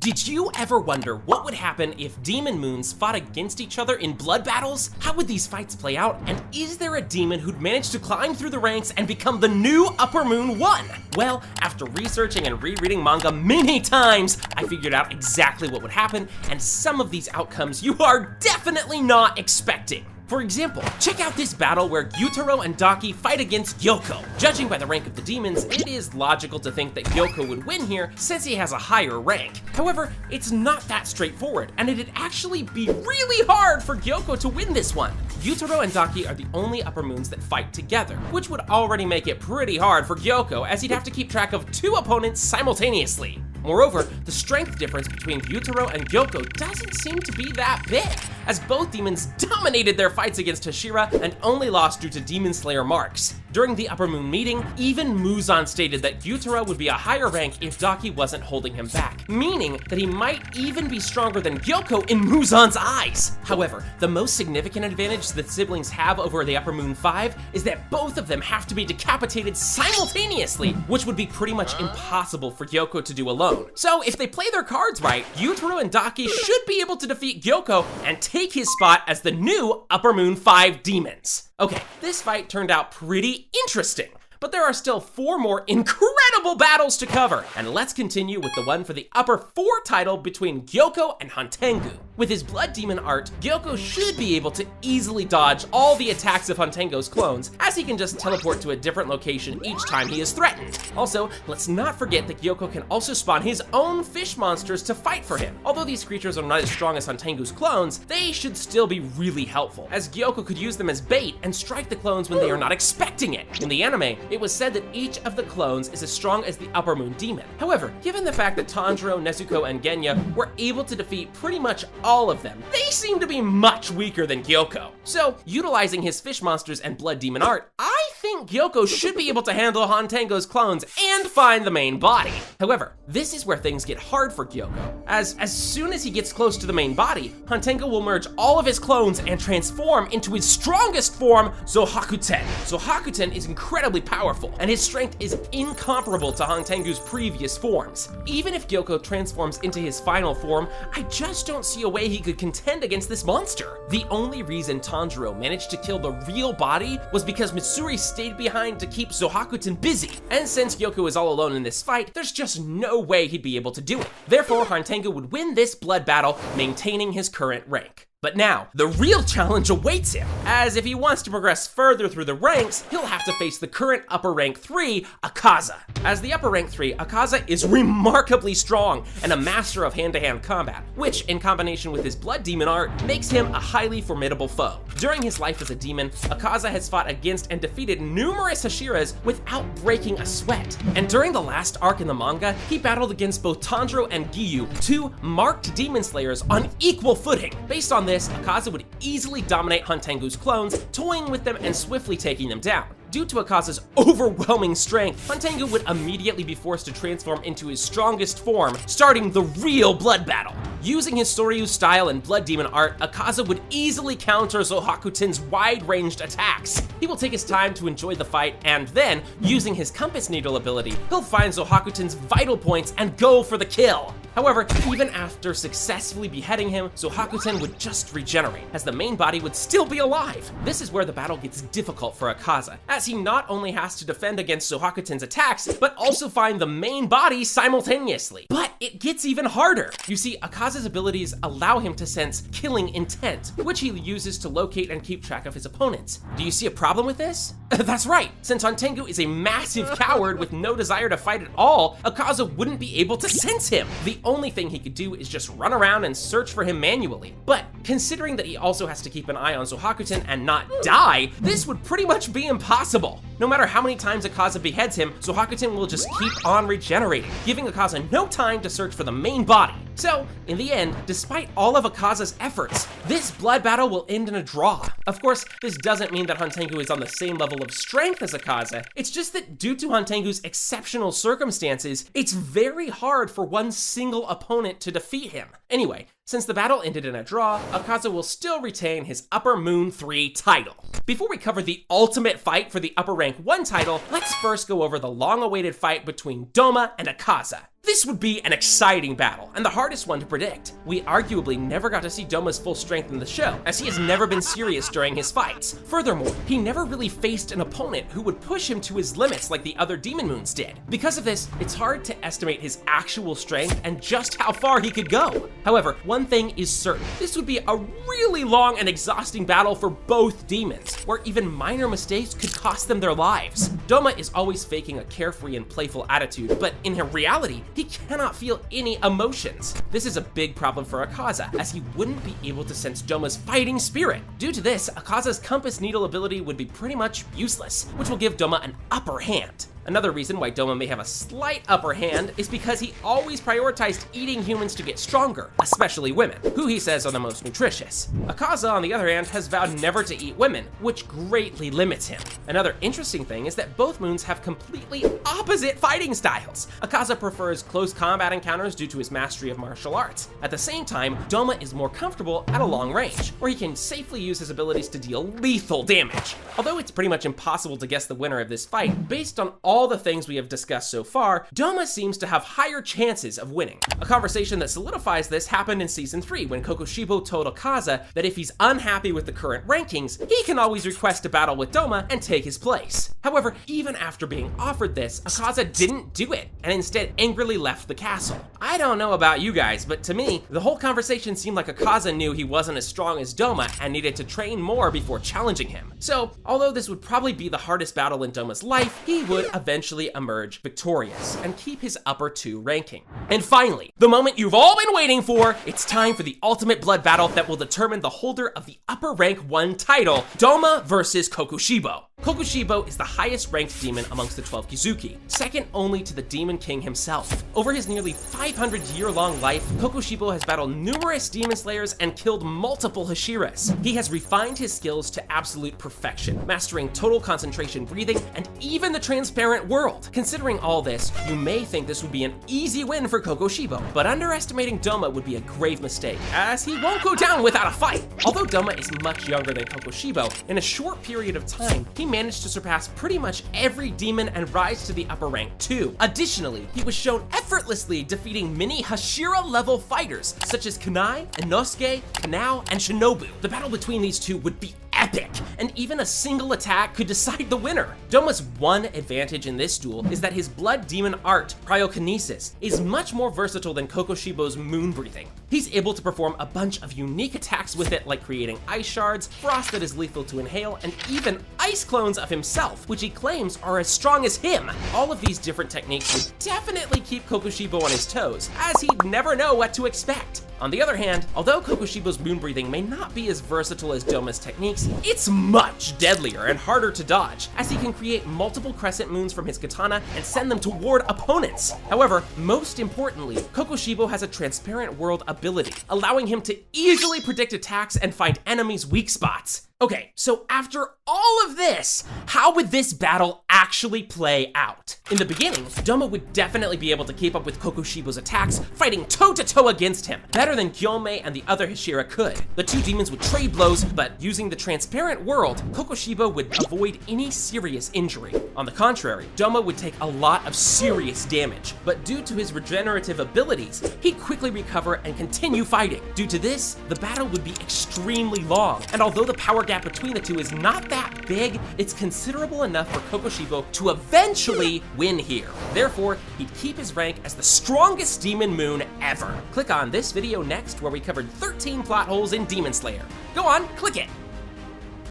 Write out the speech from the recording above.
Did you ever wonder what would happen if demon moons fought against each other in blood battles? How would these fights play out? And is there a demon who'd manage to climb through the ranks and become the new Upper Moon 1? Well, after researching and rereading manga many times, I figured out exactly what would happen, and some of these outcomes you are definitely not expecting. For example, check out this battle where Gyutaro and Daki fight against Gyoko. Judging by the rank of the demons, it is logical to think that Gyoko would win here since he has a higher rank. However, it's not that straightforward, and it'd actually be really hard for Gyoko to win this one. Gyutaro and Daki are the only Upper Moons that fight together, which would already make it pretty hard for Gyoko as he'd have to keep track of 2 opponents simultaneously. Moreover, the strength difference between Gyutaro and Gyoko doesn't seem to be that big, as both demons dominated their fights against Hashira and only lost due to Demon Slayer marks. During the Upper Moon meeting, even Muzan stated that Gyutaro would be a higher rank if Daki wasn't holding him back, meaning that he might even be stronger than Gyoko in Muzan's eyes. However, the most significant advantage the siblings have over the Upper Moon 5 is that both of them have to be decapitated simultaneously, which would be pretty much impossible for Gyoko to do alone. So if they play their cards right, Gyutaro and Daki should be able to defeat Gyoko and take his spot as the new Upper Moon 5 demons. Okay, this fight turned out pretty interesting, but there are still 4 more incredible battles to cover, and let's continue with the one for the Upper 4 title between Gyoko and Hantengu. With his Blood Demon art, Gyoko should be able to easily dodge all the attacks of Hantengu's clones, as he can just teleport to a different location each time he is threatened. Also, let's not forget that Gyoko can also spawn his own fish monsters to fight for him. Although these creatures are not as strong as Hantengu's clones, they should still be really helpful, as Gyoko could use them as bait and strike the clones when they are not expecting it. In the anime, it was said that each of the clones is as strong as the Upper Moon demon. However, given the fact that Tanjiro, Nezuko, and Genya were able to defeat pretty much all of them, they seem to be much weaker than Gyoko. So, utilizing his fish monsters and Blood Demon art, I think Gyoko should be able to handle Hantengu's clones and find the main body. However, this is where things get hard for Gyoko, as soon as he gets close to the main body, Hantengu will merge all of his clones and transform into his strongest form, Zohakuten. Zohakuten is incredibly powerful, and his strength is incomparable to Hantengu's previous forms. Even if Gyoko transforms into his final form, I just don't see a way he could contend against this monster. The only reason Tanjiro managed to kill the real body was because Mitsuri stayed behind to keep Zohakuten busy, and since Gyoko is all alone in this fight, there's just no way he'd be able to do it. Therefore, Hantengu would win this blood battle, maintaining his current rank. But now, the real challenge awaits him, as if he wants to progress further through the ranks, he'll have to face the current Upper Rank 3, Akaza. As the Upper Rank 3, Akaza is remarkably strong and a master of hand-to-hand combat, which, in combination with his Blood Demon art, makes him a highly formidable foe. During his life as a demon, Akaza has fought against and defeated numerous Hashiras without breaking a sweat. And during the last arc in the manga, he battled against both Tanjiro and Giyu, 2 marked demon slayers on equal footing. Based on this, Akaza would easily dominate Hantengu's clones, toying with them and swiftly taking them down. Due to Akaza's overwhelming strength, Hantengu would immediately be forced to transform into his strongest form, starting the real blood battle. Using his Soryu style and Blood Demon art, Akaza would easily counter Zohakuten's wide-ranged attacks. He will take his time to enjoy the fight, and then, using his Compass Needle ability, he'll find Zohakuten's vital points and go for the kill. However, even after successfully beheading him, Zohakuten would just regenerate, as the main body would still be alive. This is where the battle gets difficult for Akaza, as he not only has to defend against Zohakuten's attacks, but also find the main body simultaneously. But it gets even harder. You see, Akaza's abilities allow him to sense killing intent, which he uses to locate and keep track of his opponents. Do you see a problem with this? That's right, since Hantengu is a massive coward with no desire to fight at all, Akaza wouldn't be able to sense him. The only thing he could do is just run around and search for him manually. But considering that he also has to keep an eye on Zohakuten and not die, this would pretty much be impossible. No matter how many times Akaza beheads him, Zohakuten will just keep on regenerating, giving Akaza no time to search for the main body. So, in the end, despite all of Akaza's efforts, this blood battle will end in a draw. Of course, this doesn't mean that Hantengu is on the same level of strength as Akaza, it's just that due to Hantengu's exceptional circumstances, it's very hard for one single opponent to defeat him. Anyway, since the battle ended in a draw, Akaza will still retain his Upper Moon 3 title. Before we cover the ultimate fight for the Upper Rank 1 title, let's first go over the long-awaited fight between Doma and Akaza. This would be an exciting battle, and the hardest one to predict. We arguably never got to see Doma's full strength in the show, as he has never been serious during his fights. Furthermore, he never really faced an opponent who would push him to his limits like the other Demon Moons did. Because of this, it's hard to estimate his actual strength and just how far he could go. However, one thing is certain. This would be a really long and exhausting battle for both demons, where even minor mistakes could cost them their lives. Doma is always faking a carefree and playful attitude, but in reality, he cannot feel any emotions. This is a big problem for Akaza, as he wouldn't be able to sense Doma's fighting spirit. Due to this, Akaza's compass needle ability would be pretty much useless, which will give Doma an upper hand. Another reason why Doma may have a slight upper hand is because he always prioritized eating humans to get stronger, especially women, who he says are the most nutritious. Akaza, on the other hand, has vowed never to eat women, which greatly limits him. Another interesting thing is that both moons have completely opposite fighting styles. Akaza prefers close combat encounters due to his mastery of martial arts. At the same time, Doma is more comfortable at a long range, where he can safely use his abilities to deal lethal damage. Although it's pretty much impossible to guess the winner of this fight, based on all the things we have discussed so far, Doma seems to have higher chances of winning. A conversation that solidifies this happened in Season 3 when Kokushibo told Akaza that if he's unhappy with the current rankings, he can always request a battle with Doma and take his place. However, even after being offered this, Akaza didn't do it and instead angrily left the castle. I don't know about you guys, but to me, the whole conversation seemed like Akaza knew he wasn't as strong as Doma and needed to train more before challenging him. So, although this would probably be the hardest battle in Doma's life, he would eventually emerge victorious and keep his upper 2 ranking. And finally, the moment you've all been waiting for, it's time for the ultimate blood battle that will determine the holder of the upper rank 1 title, Doma versus Kokushibo. Kokushibo is the highest ranked demon amongst the 12 Kizuki, second only to the Demon King himself. Over his nearly 500-year-long life, Kokushibo has battled numerous demon slayers and killed multiple Hashiras. He has refined his skills to absolute perfection, mastering total concentration breathing and even the transparent world. Considering all this, you may think this would be an easy win for Kokushibo, but underestimating Doma would be a grave mistake, as he won't go down without a fight. Although Doma is much younger than Kokushibo, in a short period of time, he managed to surpass pretty much every demon and rise to the upper rank 2. Additionally, he was shown effortlessly defeating many Hashira-level fighters, such as Kunai, Inosuke, Kanao, and Shinobu. The battle between these two would be epic, and even a single attack could decide the winner. Doma's one advantage in this duel is that his blood demon art, cryokinesis, is much more versatile than Kokushibo's moon breathing. He's able to perform a bunch of unique attacks with it, like creating ice shards, frost that is lethal to inhale, and even ice clones of himself, which he claims are as strong as him. All of these different techniques would definitely keep Kokushibo on his toes, as he'd never know what to expect. On the other hand, although Kokushibo's moon breathing may not be as versatile as Doma's techniques, it's much deadlier and harder to dodge, as he can create multiple crescent moons from his katana and send them toward opponents. However, most importantly, Kokushibo has a transparent world ability, allowing him to easily predict attacks and find enemies' weak spots. Okay, so after all of this, how would this battle actually play out? In the beginning, Doma would definitely be able to keep up with Kokushibo's attacks, fighting toe-to-toe against him, better than Gyomei and the other Hashira could. The two demons would trade blows, but using the transparent world, Kokushibo would avoid any serious injury. On the contrary, Doma would take a lot of serious damage, but due to his regenerative abilities, he'd quickly recover and continue fighting. Due to this, the battle would be extremely long, and although the power gap between the two is not that big, it's considerable enough for Kokushibo to eventually win here. Therefore, he'd keep his rank as the strongest demon moon ever. Click on this video next, where we covered 13 plot holes in Demon Slayer. Go on, click it.